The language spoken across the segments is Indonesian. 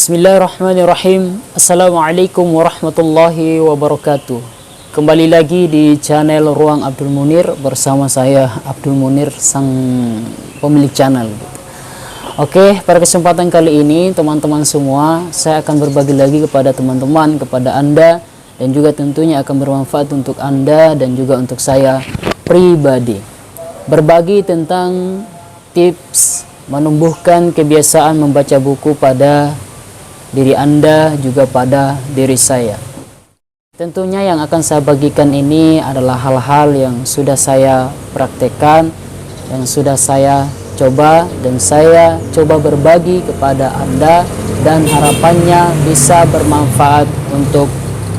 Bismillahirrahmanirrahim. Assalamualaikum warahmatullahi wabarakatuh. Kembali lagi di channel Ruang Abdul Munir bersama saya Abdul Munir, sang pemilik channel. Oke, pada kesempatan kali ini teman-teman semua, saya akan berbagi lagi kepada teman-teman, kepada Anda, dan juga tentunya akan bermanfaat untuk Anda dan juga untuk saya pribadi. Berbagi tentang tips menumbuhkan kebiasaan membaca buku pada diri Anda, juga pada diri saya. Tentunya yang akan saya bagikan ini adalah hal-hal yang sudah saya praktekkan, yang sudah saya coba, dan saya coba berbagi kepada Anda, dan harapannya bisa bermanfaat untuk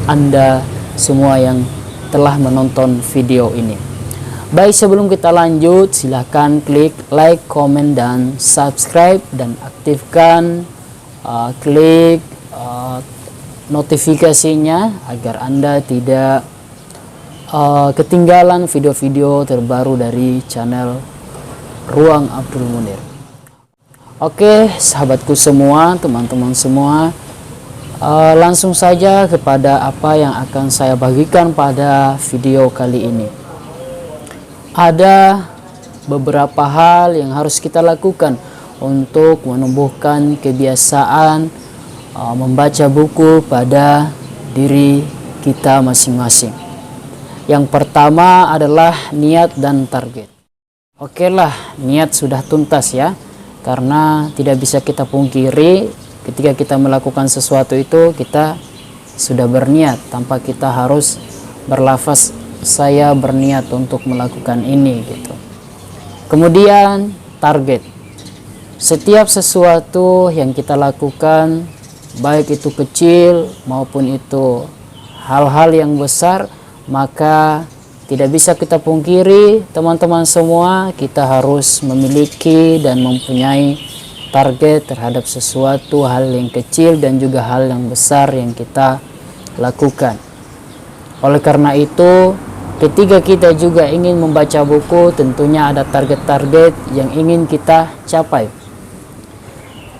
Anda semua yang telah menonton video ini. Baik, sebelum kita lanjut, silahkan klik like, comment, dan subscribe, dan aktifkan klik notifikasinya agar Anda tidak ketinggalan video-video terbaru dari channel Ruang Abdul Munir. Oke, sahabatku semua, teman-teman semua, langsung saja kepada apa yang akan saya bagikan pada video kali ini. Ada beberapa hal yang harus kita lakukan untuk menumbuhkan kebiasaan membaca buku pada diri kita masing-masing. Yang pertama adalah niat dan target. Oke lah, niat sudah tuntas ya, karena tidak bisa kita pungkiri ketika kita melakukan sesuatu itu kita sudah berniat tanpa kita harus berlafaz saya berniat untuk melakukan ini gitu. Kemudian target. Setiap sesuatu yang kita lakukan, baik itu kecil maupun itu hal-hal yang besar, maka tidak bisa kita pungkiri teman-teman semua, kita harus memiliki dan mempunyai target terhadap sesuatu hal yang kecil dan juga hal yang besar yang kita lakukan. Oleh karena itu, ketika kita juga ingin membaca buku, tentunya ada target-target yang ingin kita capai.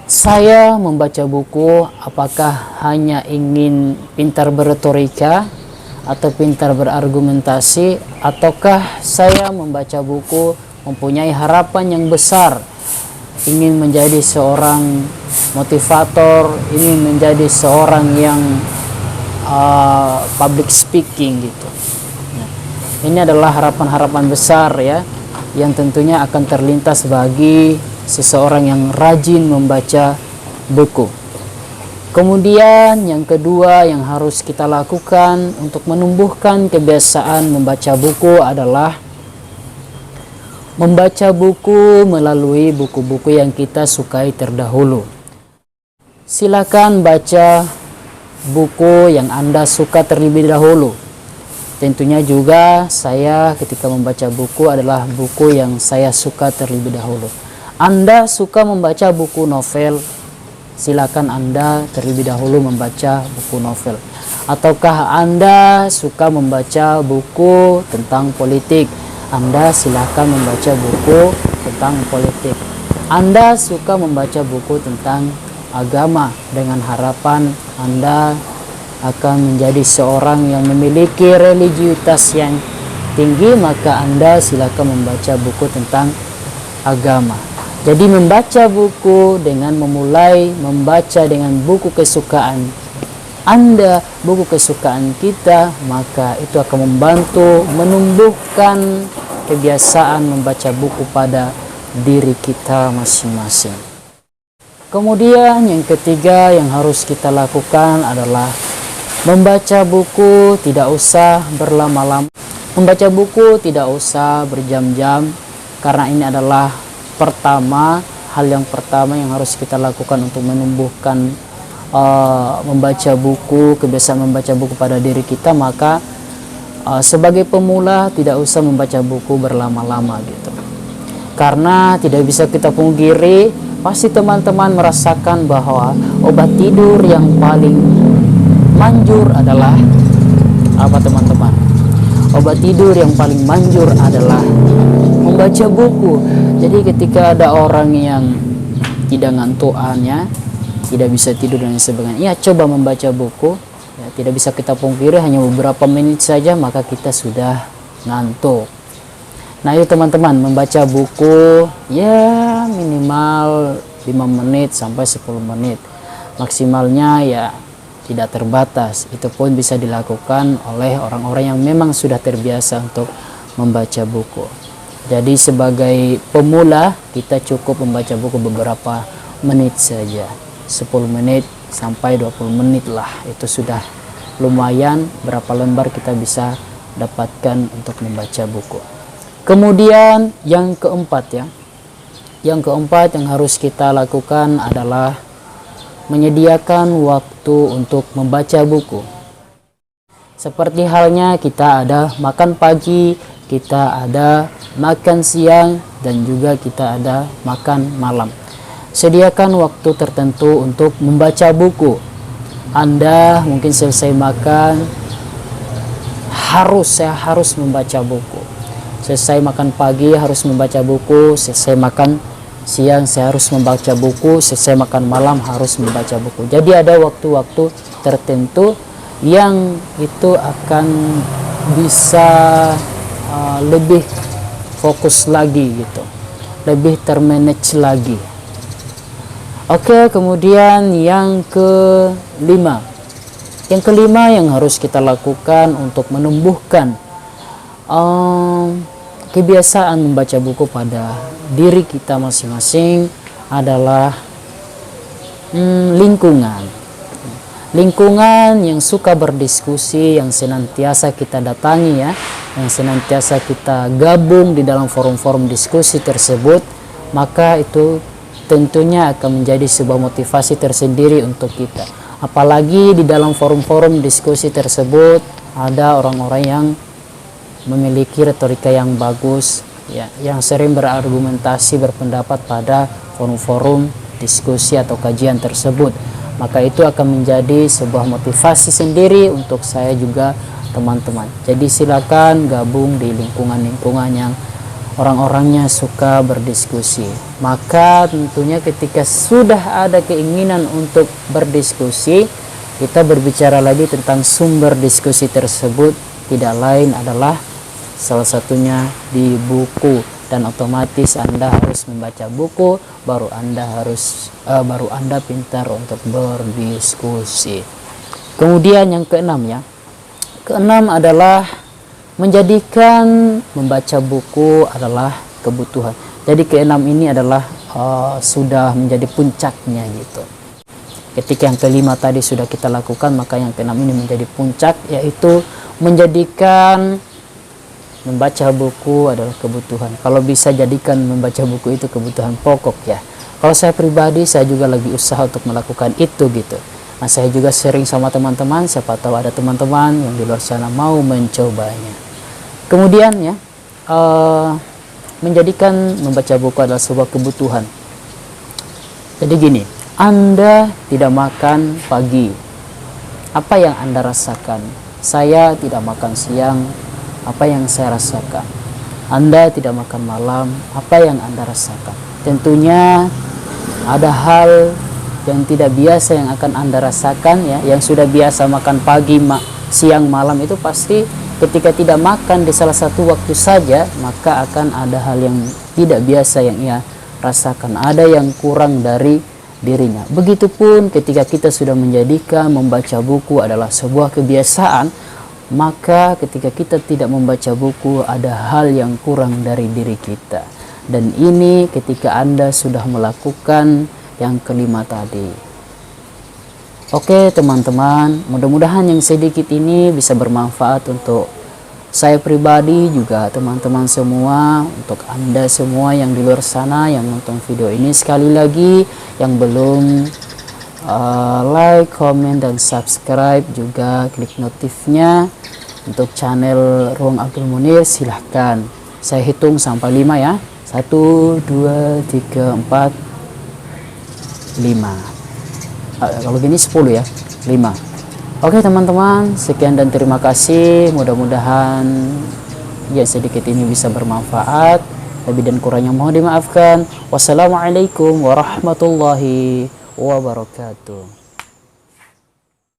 Saya membaca buku apakah hanya ingin pintar berretorika atau pintar berargumentasi, ataukah saya membaca buku mempunyai harapan yang besar, ingin menjadi seorang motivator, ingin menjadi seorang yang public speaking gitu. Nah, ini adalah harapan-harapan besar ya, yang tentunya akan terlintas bagi seseorang yang rajin membaca buku. Kemudian yang kedua yang harus kita lakukan untuk menumbuhkan kebiasaan membaca buku adalah membaca buku melalui buku-buku yang kita sukai terdahulu. Silakan baca buku yang Anda suka terlebih dahulu. Tentunya juga saya ketika membaca buku adalah buku yang saya suka terlebih dahulu. Anda suka membaca buku novel, silakan Anda terlebih dahulu membaca buku novel. Ataukah Anda suka membaca buku tentang politik, Anda silakan membaca buku tentang politik. Anda suka membaca buku tentang agama, dengan harapan Anda akan menjadi seorang yang memiliki religiusitas yang tinggi, maka Anda silakan membaca buku tentang agama. Jadi membaca buku dengan memulai membaca dengan buku kesukaan Anda, buku kesukaan kita, maka itu akan membantu menumbuhkan kebiasaan membaca buku pada diri kita masing-masing. Kemudian yang ketiga yang harus kita lakukan adalah membaca buku tidak usah berlama-lama. Membaca buku tidak usah berjam-jam, karena ini adalah hal yang pertama yang harus kita lakukan untuk menumbuhkan membaca buku, kebiasaan membaca buku pada diri kita. Maka sebagai pemula tidak usah membaca buku berlama-lama gitu, karena tidak bisa kita pungkiri, pasti teman-teman merasakan bahwa obat tidur yang paling manjur adalah apa teman-teman? Obat tidur yang paling manjur adalah membaca buku. Jadi ketika ada orang yang tidak ngantuan ya, tidak bisa tidur dan sebagainya. Ya, coba membaca buku. Ya, tidak bisa kita pungkiri hanya beberapa menit saja maka kita sudah ngantuk. Nah, itu teman-teman, membaca buku ya minimal 5 menit sampai 10 menit. Maksimalnya ya tidak terbatas. Itu pun bisa dilakukan oleh orang-orang yang memang sudah terbiasa untuk membaca buku. Jadi sebagai pemula kita cukup membaca buku beberapa menit saja. 10 menit sampai 20 menit lah. Itu sudah lumayan berapa lembar kita bisa dapatkan untuk membaca buku. Kemudian yang keempat ya. Yang keempat yang harus kita lakukan adalah menyediakan waktu untuk membaca buku. Seperti halnya kita ada makan pagi, kita ada makan siang, dan juga kita ada makan malam. Sediakan waktu tertentu untuk membaca buku. Anda mungkin selesai makan, saya harus membaca buku. Selesai makan pagi harus membaca buku, selesai makan siang saya harus membaca buku, selesai makan malam harus membaca buku. Jadi ada waktu-waktu tertentu yang itu akan bisa lebih fokus lagi gitu, lebih termanage lagi. Oke, kemudian yang kelima yang harus kita lakukan untuk menumbuhkan kebiasaan membaca buku pada diri kita masing-masing adalah lingkungan yang suka berdiskusi, yang senantiasa kita datangi ya, yang senantiasa kita gabung di dalam forum-forum diskusi tersebut, maka itu tentunya akan menjadi sebuah motivasi tersendiri untuk kita. Apalagi di dalam forum-forum diskusi tersebut ada orang-orang yang memiliki retorika yang bagus ya, yang sering berargumentasi, berpendapat pada forum-forum diskusi atau kajian tersebut. Maka itu akan menjadi sebuah motivasi sendiri untuk saya juga teman-teman. Jadi silakan gabung di lingkungan-lingkungan yang orang-orangnya suka berdiskusi. Maka tentunya ketika sudah ada keinginan untuk berdiskusi, kita berbicara lagi tentang sumber diskusi tersebut, tidak lain adalah salah satunya di buku, dan otomatis Anda harus membaca buku baru Anda pintar untuk berdiskusi. Kemudian yang keenam ya. Keenam adalah menjadikan membaca buku adalah kebutuhan. Jadi keenam ini adalah sudah menjadi puncaknya gitu. Ketika yang kelima tadi sudah kita lakukan, maka yang keenam ini menjadi puncak, yaitu menjadikan membaca buku adalah kebutuhan. Kalau bisa jadikan membaca buku itu kebutuhan pokok ya. Kalau saya pribadi, saya juga lagi usaha untuk melakukan itu gitu. Nah, saya juga sering sama teman-teman, siapa tahu ada teman-teman yang di luar sana mau mencobanya. Kemudian ya, menjadikan membaca buku adalah sebuah kebutuhan. Jadi gini, Anda tidak makan pagi, apa yang Anda rasakan? Saya tidak makan siang, apa yang saya rasakan? Anda tidak makan malam, apa yang Anda rasakan? Tentunya ada hal yang tidak biasa yang akan Anda rasakan ya. Yang sudah biasa makan pagi, siang, malam, itu pasti ketika tidak makan di salah satu waktu saja, maka akan ada hal yang tidak biasa yang ia rasakan. Ada yang kurang dari dirinya. Begitupun ketika kita sudah menjadikan membaca buku adalah sebuah kebiasaan, maka ketika kita tidak membaca buku ada hal yang kurang dari diri kita. Dan ini ketika Anda sudah melakukan yang kelima tadi. Oke teman-teman, mudah-mudahan yang sedikit ini bisa bermanfaat untuk saya pribadi, juga teman-teman semua, untuk Anda semua yang di luar sana yang nonton video ini. Sekali lagi, yang belum like, comment, dan subscribe, juga klik notifnya untuk channel Ruang Abdul Munir, silahkan. Saya hitung sampai 5 ya. 1, 2, 3, 4, 5. Kalau gini 10 ya, 5. Oke teman-teman, sekian dan terima kasih. Mudah-mudahan ya sedikit ini bisa bermanfaat. Lebih dan kurangnya mohon dimaafkan. Wassalamualaikum warahmatullahi wabarakatuh.